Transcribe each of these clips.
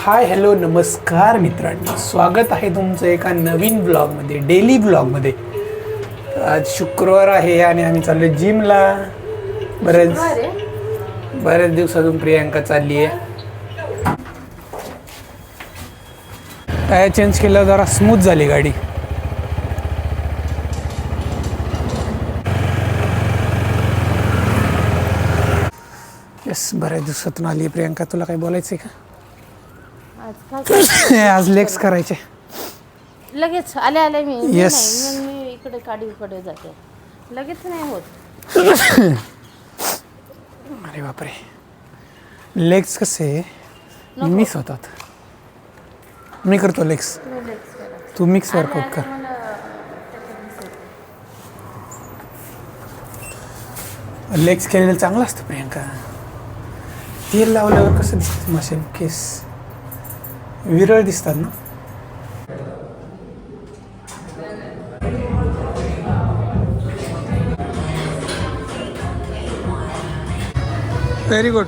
Hi hello नमस्कार मित्रांनो, स्वागत आहे तुमचं एका नवीन ब्लॉगमध्ये, डेली ब्लॉगमध्ये. आज शुक्रवार आहे आणि आम्ही चाललो जिमला. बऱ्याच दिवसातून प्रियांका चालली आहे. टायर चेंज केलं, जरा स्मूथ झाली गाडी. येस, बऱ्याच दिवसातून आली आहे प्रियांका. तुला काही बोलायचं आहे का? आज लेग्स करायचे. लगेच आले मी. Yes. मी इकडे काडीकडे जाते, लगेच नाही होत. अरे बापरे, लेग्स कसे मिक्स होतात. मी करतो लेग्स, तू मिक्स वर्कआउट कर. लेग्स केलेलं चांगलं असतं प्रियांका. तेल लावल्यावर कसं दिसतं मशीन, केस विरळ दिसतात ना. Very good.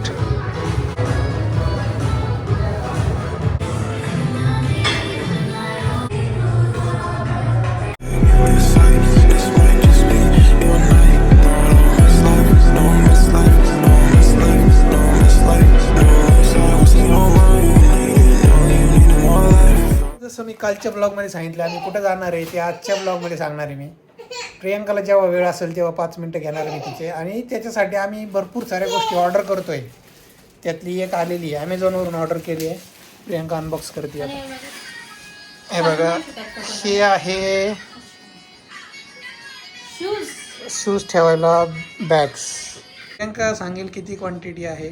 जसं मी कालच्या ब्लॉगमध्ये सांगितलं आम्ही कुठं जाणार आहे ते आजच्या ब्लॉगमध्ये सांगणार आहे. मी प्रियांकाला जेव्हा वेळ असेल तेव्हा 5 मिनटं घेणार आहे मी तिचे. आणि त्याच्यासाठी आम्ही भरपूर साऱ्या गोष्टी ऑर्डर करतो आहे. त्यातली एक आलेली आहे, ॲमेझॉनवरून ऑर्डर केली आहे. प्रियांका अनबॉक्स करते आता. हे बघा, हे आहे शूज ठेवायला बॅग्स. प्रियांका सांगेल किती क्वांटिटी आहे.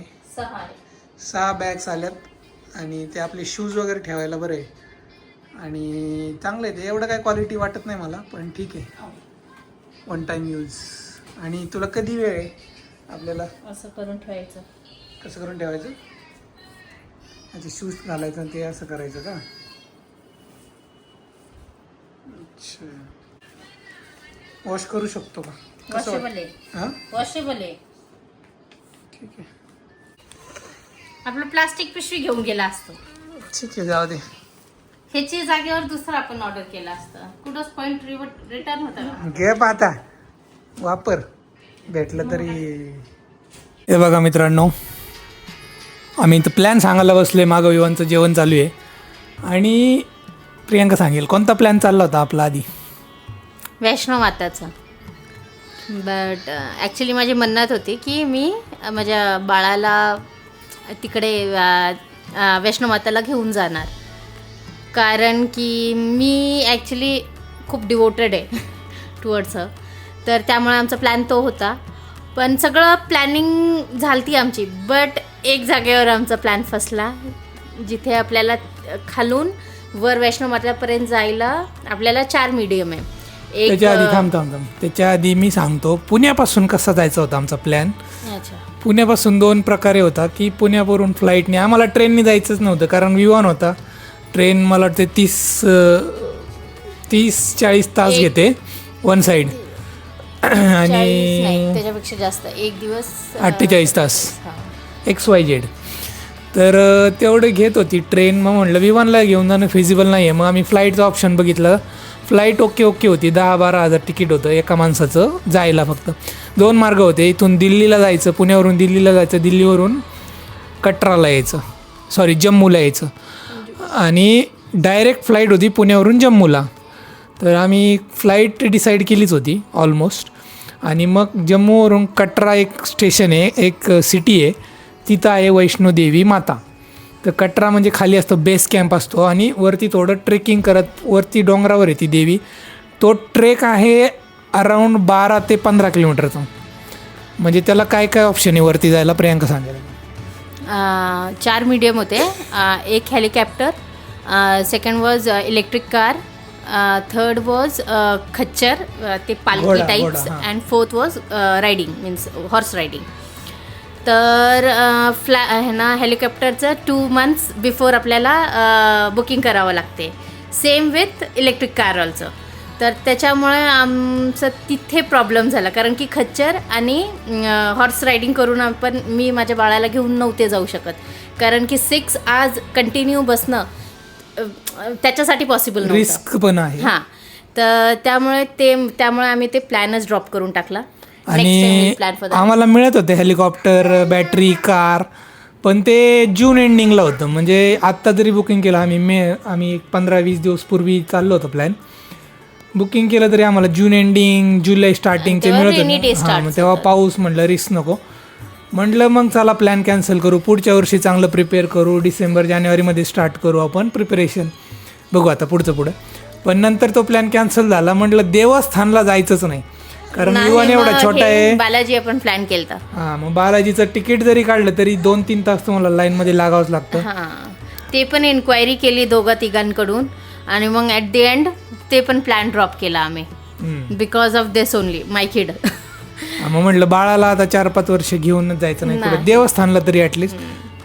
6 बॅग्स आल्यात आणि ते आपले शूज वगैरे ठेवायला बरं आहे. आणि चांगलं आहे ते, एवढं काय क्वालिटी वाटत नाही मला, पण ठीक आहे, वन टाईम यूज. आणि तुला कधी वेळ आहे आपल्याला असं करून ठेवायचं? कसं करून ठेवायचं? अच्छा, शूज घालायचं आणि ते असं करायचं का? अच्छा, वॉश करू शकतो का? वॉशेबल आहे. हां, वॉशेबल आहे. ठीक आहे. आपलं प्लास्टिक पिशवी घेऊन गेला असतो. ठीक आहे, जाऊ दे. ह्याची जागेवर दुसरं आपण ऑर्डर केलं असतं. कुठंच पॉइंट रिटर्न होता ना. घे पाहता, वापर, भेटलं तरी. हे बघा मित्रांनो, आम्ही इथं प्लॅन सांगायला बसलो आहे. मागं विवांचं जेवण चालू आहे आणि प्रियांका सांगेल कोणता प्लॅन चालला होता आपला आधी. वैष्णव माताचं. बट ॲक्च्युली माझी मन्नत होती की मी माझ्या बाळाला तिकडे वैष्णव माताला घेऊन जाणार. कारण की मी ॲक्च्युली खूप डिवोटेड आहे टुवर्ड्स हर. तर त्यामुळे आमचा प्लॅन तो होता. पण सगळं प्लॅनिंग झालती आमची, बट एक जागेवर आमचा प्लॅन फसला, जिथे आपल्याला खालून वर वैष्णव मातापर्यंत जायला आपल्याला 4 मीडियम आहे. त्याच्या आधी थांब. त्याच्या आधी मी सांगतो पुण्यापासून कसा जायचा होता आमचा प्लॅन. अच्छा. पुण्यापासून 2 प्रकारे होता की पुण्यावरून फ्लाईटने. आम्हाला ट्रेनने जायचंच नव्हतं कारण विमान होता. ट्रेन मला वाटते 30-40 तास घेते वन साईड आणि त्याच्यापेक्षा जास्त, एक दिवस 48 तास XYZ. तर तेवढं घेत होती ट्रेन. मग म्हटलं विमानला घेऊन जाणं फिजिबल नाही आहे. मग आम्ही फ्लाईटचं ऑप्शन बघितलं. फ्लाईट ओके होती. 10-12 हजार तिकीट होतं एका माणसाचं जायला. फक्त 2 मार्ग होते. इथून दिल्लीला जायचं, पुण्यावरून दिल्लीला जायचं, दिल्लीवरून कटराला यायचं, सॉरी जम्मूला यायचं. आणि डायरेक्ट फ्लाईट होती पुण्यावरून जम्मूला. तर आम्ही फ्लाईट डिसाईड केलीच होती ऑलमोस्ट. आणि मग जम्मूवरून कटरा एक स्टेशन आहे, एक सिटी आहे, तिथं आहे वैष्णोदेवी माता. तर कटरा म्हणजे खाली असतं, बेस कॅम्प असतो आणि वरती थोडं ट्रेकिंग करत वरती डोंगरावर आहे ती देवी. तो ट्रेक आहे अराऊंड 12 ते 15 किलोमीटरचा. म्हणजे त्याला काय काय ऑप्शन आहे वरती जायला, प्रियांका सांगेल. 4 मीडियम होते. एक helicopter, second was electric car, third was खच्चर, ते पालखी types, and fourth was riding, means horse riding. तर हेलिकॉप्टरचं 2 months बिफोर आपल्याला बुकिंग करावं लागते. Same with electric car also. तर त्याच्यामुळे आमचं तिथे प्रॉब्लेम झाला, कारण की खच्चर आणि हॉर्स रायडिंग करून मी माझ्या बाळाला घेऊन नव्हते जाऊ शकत. कारण की 6 आज कंटिन्यू बसणं त्याच्यासाठी पॉसिबल नव्हतं. रिस्क पण आहे. हां, तर त्यामुळे आम्ही ते प्लॅनच ड्रॉप करून टाकला. आणि आम्हाला मिळत होते हेलिकॉप्टर, बॅटरी, कार, पण ते जून एंडिंगला होतं. म्हणजे आत्ता जरी बुकिंग केलं आम्ही 15-20 दिवस पूर्वी चाललो होतो प्लॅन. बुकिंग केलं तरी आम्हाला जून एंडिंग, जुलै स्टार्टिंगचे मिळत होते. हां, मग तेव्हा पाऊस, म्हटलं रिस्क नको, म्हटलं मग चला प्लॅन कॅन्सल करू, पुढच्या वर्षी चांगलं प्रिपेअर करू, डिसेंबर-जानेवारीमध्ये स्टार्ट करू आपण प्रिपरेशन, बघू आता पुढं. पण नंतर तो प्लॅन कॅन्सल झाला. म्हटलं देवस्थानला जायचंच नाही, कारण विमान एवढा छोटा आहे. बालाजी आपण प्लॅन केलता. हां, मग बालाजीचं तिकीट जरी काढलं तरी 2-3 तास तुम्हाला लाईनमध्ये लागावंच लागतं. हां, ते पण एन्क्वायरी केली 2-3 आणि मग ॲट दी एंड ते पण प्लॅन ड्रॉप केला आम्ही, बिकॉज ऑफ दिस ओनली माय किड. मग म्हटलं बाळाला आता 4-5 वर्ष घेऊनच जायचं नाही कुठे, देवस्थानला तरी ॲटलिस्ट.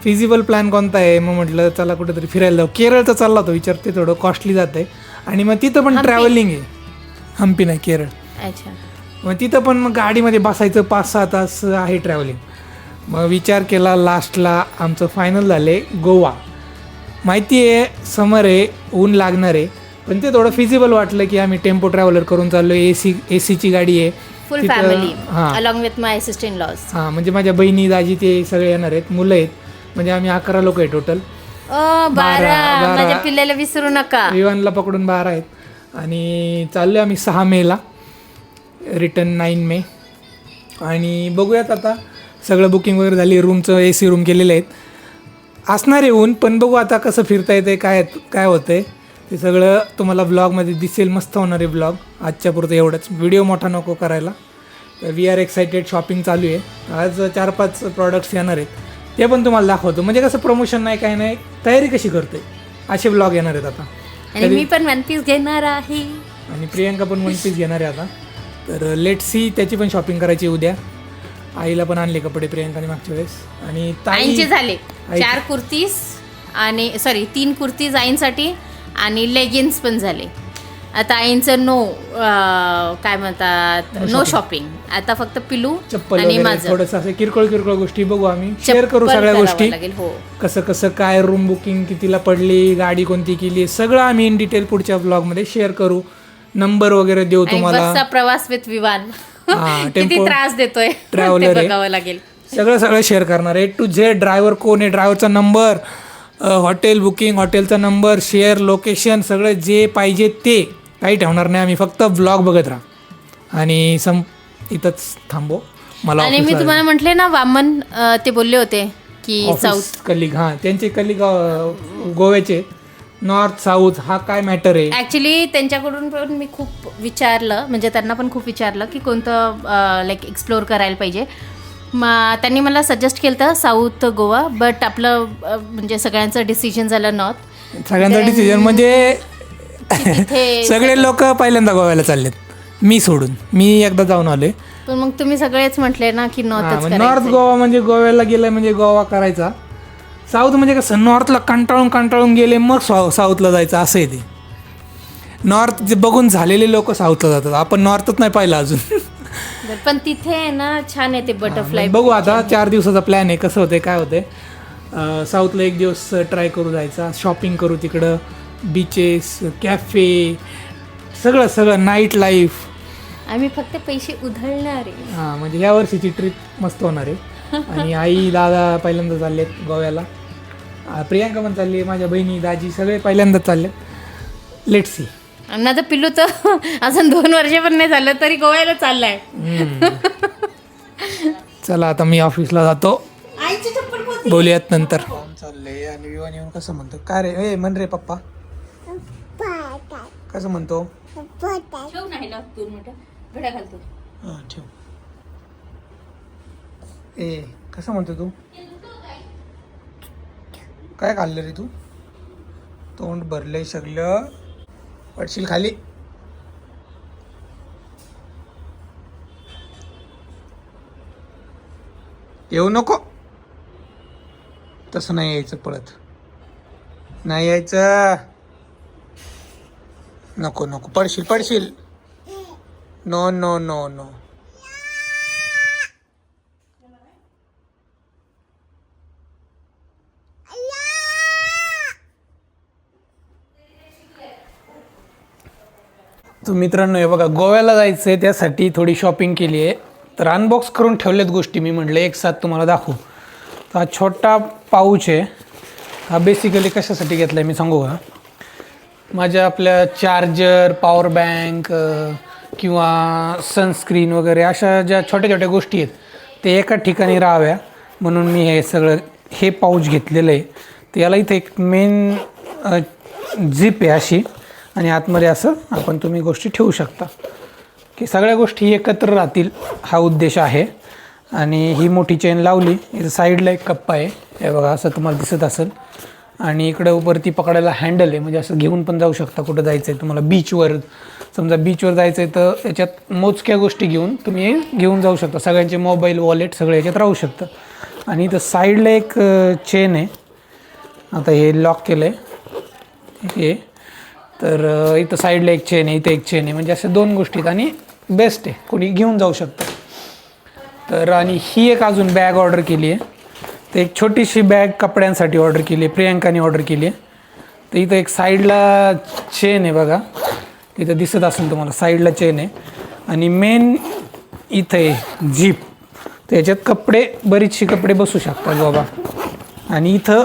फिजिबल प्लॅन कोणता आहे? मग म्हटलं चला कुठेतरी फिरायला जाऊ. केरळचा चालला होतो विचार, ते थोडं कॉस्टली जात आहे आणि मग तिथं पण ट्रॅव्हलिंग आहे. हम्पी नाही, केरळ. अच्छा. मग तिथं पण मग गाडीमध्ये बसायचं 5-6 तास आहे ट्रॅव्हलिंग. मग विचार केला, लास्टला आमचं फायनल झाले गोवा. माहिती आहे समर आहे, ऊन लागणार आहे, पण ते थोडं फिजिबल वाटलं की आम्ही टेम्पो ट्रॅव्हलर करून चाललो. एसीची गाडी आहे, फुल family along with my sister in laws. हां, म्हणजे माझ्या बहिणी, दाजी ते सगळे येणार आहेत, मुलं आहेत, म्हणजे आम्ही 11 लोक आहे टोटल. 12 माझ्या पिल्ल्याला विसरू नका. विवानला पकडून 12 आहेत. आणि चाललो आम्ही 6 मेला, रिटर्न 9 मे. आणि बघूयात आता, सगळं बुकिंग वगैरे झाली, रूमचं AC रूम केलेले आहेत. असणार आहे ऊन, पण बघू आता कसं फिरता येते, काय होतं आहे ते सगळं तुम्हाला व्लॉगमध्ये दिसेल. मस्त होणार आहे व्लॉग. आजच्या पुरतं एवढंच, व्हिडिओ मोठा नको करायला. तर वी आर एक्सायटेड. शॉपिंग चालू आहे, आज 4-5 प्रॉडक्ट्स येणार आहेत, ते पण तुम्हाला दाखवतो. म्हणजे कसं प्रमोशन नाही, काय नाही, तयारी कशी करते, असे व्लॉग येणार आहेत आता. आणि मी पण 1 पीस घेणार आहे आणि प्रियांका पण 1 पीस घेणार आहे आता. तर लेट सी, त्याची पण शॉपिंग करायची उद्या. आईला पण आणले कपडे प्रियांकाने मागच्या वेळेस. आणि आईंचे झाले 4 कुर्तीज आणि 3 कुर्तीज आईंसाठी आणि लेगिन्स पण झाले. आता आईंचं काय म्हणतात, नो शॉपिंग. आता फक्त पिलू चप्पल आणि वगैरे, माझं थोडंसं असं किरकोळ गोष्टी बघू आम्ही, शेअर करू सगळ्या गोष्टी. हो, कसं काय रूम बुकिंग कितीला पडली, गाडी कोणती केली, सगळं आम्ही इन डिटेल पुढच्या ब्लॉगमध्ये शेअर करू. नंबर वगैरे देऊ तुम्हाला. बसचा प्रवास विथ विमान किती त्रास देतोय, ट्रॅव्हलर बघावं लागेल. सगळं शेअर करणार. A to Z, ड्रायव्हर कोण आहे, ड्रायव्हरचा नंबर, हॉटेल बुकिंग, हॉटेलचा नंबर, शेअर, लोकेशन, सगळं जे पाहिजे ते, काही ठेवणार नाही आम्ही. फक्त ब्लॉग बघत राहा. आणि इथंच थांबो मला. आणि मी तुम्हाला म्हटले ना, वामन ते बोलले होते की साऊथ कलिग, हां त्यांचे कलिग गोव्याचे, नॉर्थ साऊथ, हा काय मॅटर आहे. ॲक्च्युली त्यांच्याकडून पण मी खूप विचारलं, म्हणजे त्यांना पण खूप विचारलं की कोणतं लाईक एक्सप्लोअर करायला पाहिजे. त्यांनी मला सजेस्ट केलं होतं साऊथ गोवा, बट आपलं म्हणजे सगळ्यांचं डिसिजन झालं नॉर्थ. सगळ्यांचं डिसिजन म्हणजे सगळे लोक पहिल्यांदा गोव्याला चाललेत, मी सोडून. मी एकदा जाऊन आलोय, पण मग तुम्ही सगळेच म्हटले ना की नॉर्थ गोवा, म्हणजे गोव्याला गेलं म्हणजे गोवा करायचा. साऊथ म्हणजे कसं, नॉर्थला कंटाळून गेले मग साऊथला जायचं, असं आहे ते. नॉर्थ जे बघून झालेले लोक साऊथला जातात, आपण नॉर्थच नाही पाहिलं अजून. पण तिथे ना छान आहे ते बटरफ्लाय. बघू आता, 4 दिवसाचा प्लॅन आहे, कसं होतंय काय होतंय. साऊथला 1 दिवस ट्राय करू जायचा, शॉपिंग करू तिकडं, बीचेस, कॅफे, सगळं नाईट लाईफ. आम्ही फक्त पैसे उधळणार आहे. हां, म्हणजे ह्या वर्षीची ट्रिप मस्त होणार आहे. आणि आई दादा पहिल्यांदा चाललेत गोव्याला, प्रियांका पण चालली, माझ्या बहिणी दाजी सगळे पहिल्यांदाच चालले. Let see. माझं पिल्लू तर अजून 2 वर्ष पण नाही झालं तरी गोव्याला चाललाय. चला आता मी ऑफिसला जातो, बोलूयात नंतर. चाललंय आणि विवान येऊन कसं म्हणतो, काय रे ए म्हण रे पप्पा, कसं म्हणतो. ठेव नाही ना 2 मिनिटं, घड्या घालतो. हां ठेव. ए कसं म्हणतो तू, काय खाल्लं रे तू, तोंड भरलंय सगळं, पडशील खाली. येऊ नको, तसं नाही यायचं, पळत नाही यायचं. नको पडशील. No no no no. तर मित्रांनो हे बघा गोव्याला जायचं आहे त्यासाठी थोडी शॉपिंग केली आहे. तर अनबॉक्स करून ठेवल्यात गोष्टी मी म्हटलं एक साथ तुम्हाला दाखवू. तर हा छोटा पाऊच आहे. हा बेसिकली कशासाठी घेतला आहे मी सांगू का. माझ्या आपल्या चार्जर पॉवर बँक किंवा सनस्क्रीन वगैरे अशा ज्या छोट्या छोट्या गोष्टी आहेत ते एका ठिकाणी राहाव्या म्हणून मी हे सगळं हे पाऊच घेतलेलं आहे. तर याला इथे एक मेन झिप आहे अशी आणि आतमध्ये असं आपण तुम्ही गोष्टी ठेवू शकता की सगळ्या गोष्टी एकत्र राहतील हा उद्देश आहे. आणि ही मोठी चेन लावली. इथं साईडला एक कप्पा आहे हे बघा असं तुम्हाला दिसत असेल आणि इकडं वरती पकडायला हँडल आहे म्हणजे असं घेऊन पण जाऊ शकता कुठं जायचं आहे तुम्हाला बीचवर. समजा बीचवर जायचं आहे तर याच्यात मोजक्या गोष्टी घेऊन तुम्ही घेऊन जाऊ शकता. सगळ्यांचे मोबाईल वॉलेट सगळे याच्यात राहू शकतं. आणि इथं साईडला एक चेन आहे. आता हे लॉक केलं आहे हे. तर इथं साईडला एक चेन आहे इथं एक चेन आहे म्हणजे अशा दोन गोष्टी आहेत आणि बेस्ट आहे कोणी घेऊन जाऊ शकतं. तर आणि ही एक अजून बॅग ऑर्डर केली आहे. तर एक छोटीशी बॅग कपड्यांसाठी ऑर्डर केली आहे प्रियांकाने ऑर्डर केली आहे. तर इथं एक साईडला चेन आहे बघा इथं दिसत असेल तुम्हाला साईडला चेन आहे आणि मेन इथं आहे जीप. तर याच्यात कपडे बरीचशी कपडे बसू शकतात बाबा. आणि इथं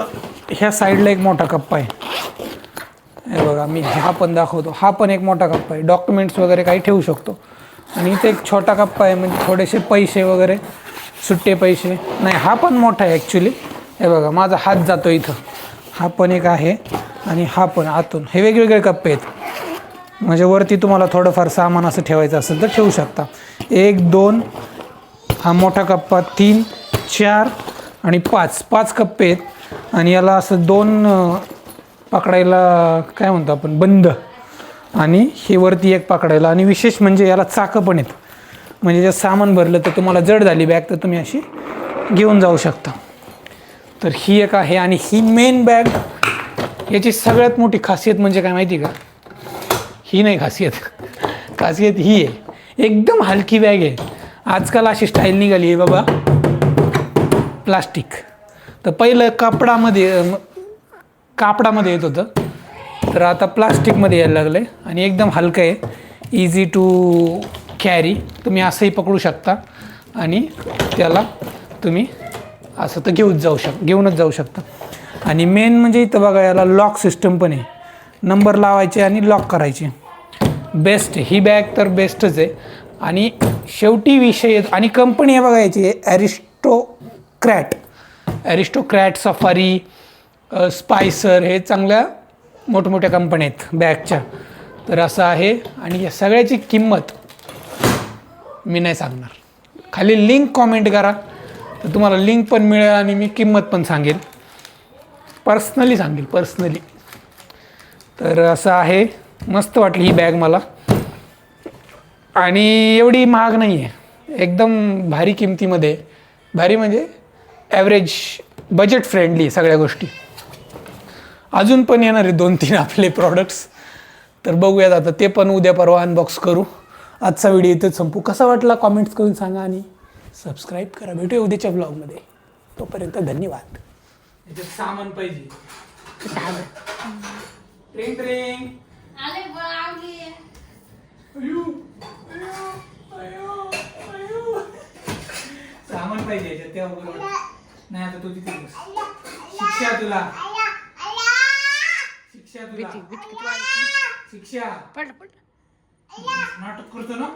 ह्या साईडला एक मोठा कप्पा आहे हे बघा मी हा पण दाखवतो. हा पण एक मोठा कप्पा आहे डॉक्युमेंट्स वगैरे काही ठेवू शकतो. आणि इथे एक छोटा कप्पा आहे म्हणजे थोडेसे पैसे वगैरे सुट्टे पैसे नाही. हा पण मोठा आहे ॲक्च्युली हे बघा माझा हात जातो इथं. हा पण एक आहे आणि हा पण आतून हे वेगवेगळे कप्पे आहेत म्हणजे वरती तुम्हाला थोडंफार सामान असं ठेवायचं असेल तर ठेवू शकता. 1 2 हा मोठा कप्पा 3 4 आणि 5 कप्पे आहेत. आणि याला असं 2 पकडायला काय म्हणतो आपण बंद आणि हे वरती एक पकडायला. आणि विशेष म्हणजे याला चाकं पण आहेत म्हणजे जर सामान भरलं तर तुम्हाला जड झाली बॅग तर तुम्ही अशी घेऊन जाऊ शकता. तर ही एक आहे. आणि ही मेन बॅग याची सगळ्यात मोठी खासियत म्हणजे काय माहिती का. ही नाही खासियत ही आहे एकदम हलकी बॅग आहे. आजकाल अशी स्टाईल निघाली आहे बाबा प्लास्टिक. तर पहिलं कापडामध्ये येत होतं तर आता प्लास्टिकमध्ये यायला लागलं आहे आणि एकदम हलकं आहे. Easy to carry. तुम्ही असंही पकडू शकता आणि त्याला तुम्ही असं तर घेऊनच जाऊ शकता. आणि मेन म्हणजे इथं बघा याला लॉक सिस्टम पण आहे. नंबर लावायचे आणि लॉक करायचे. बेस्ट आहे ही बॅग तर बेस्टच आहे. आणि शेवटी विषय आणि कंपनी आहे बघा याची ॲरिस्टोक्रॅट सफारी स्पायसर हे चांगल्या मोठमोठ्या कंपन्या आहेत बॅगच्या. तर असं आहे. आणि या सगळ्याची किंमत मी नाही सांगणार. खाली लिंक कॉमेंट करा तर तुम्हाला लिंक पण मिळेल आणि मी किंमत पण सांगेल पर्सनली. तर असं आहे. मस्त वाटली ही बॅग मला आणि एवढी महाग नाही आहे एकदम भारी किमतीमध्ये. भारी म्हणजे ॲव्हरेज बजेट फ्रेंडली सगळ्या गोष्टी. अजून पण येणार आहे 2-3 आपले प्रॉडक्ट्स तर बघूयात आता ते पण उद्या परवा अनबॉक्स करू. आजचा व्हिडिओ इथंच संपू. कसा वाटला कॉमेंट्स करून सांगा आणि सबस्क्राईब करा. भेटूया उद्याच्या ब्लॉगमध्ये. तोपर्यंत धन्यवाद. याच्यात सामान पाहिजे ट्रिंग सामान पाहिजे याच्यात तेव्हा बरोबर नाही. आता तू तिथे शिक्षा तुला शिक्षा नाटक करतो ना.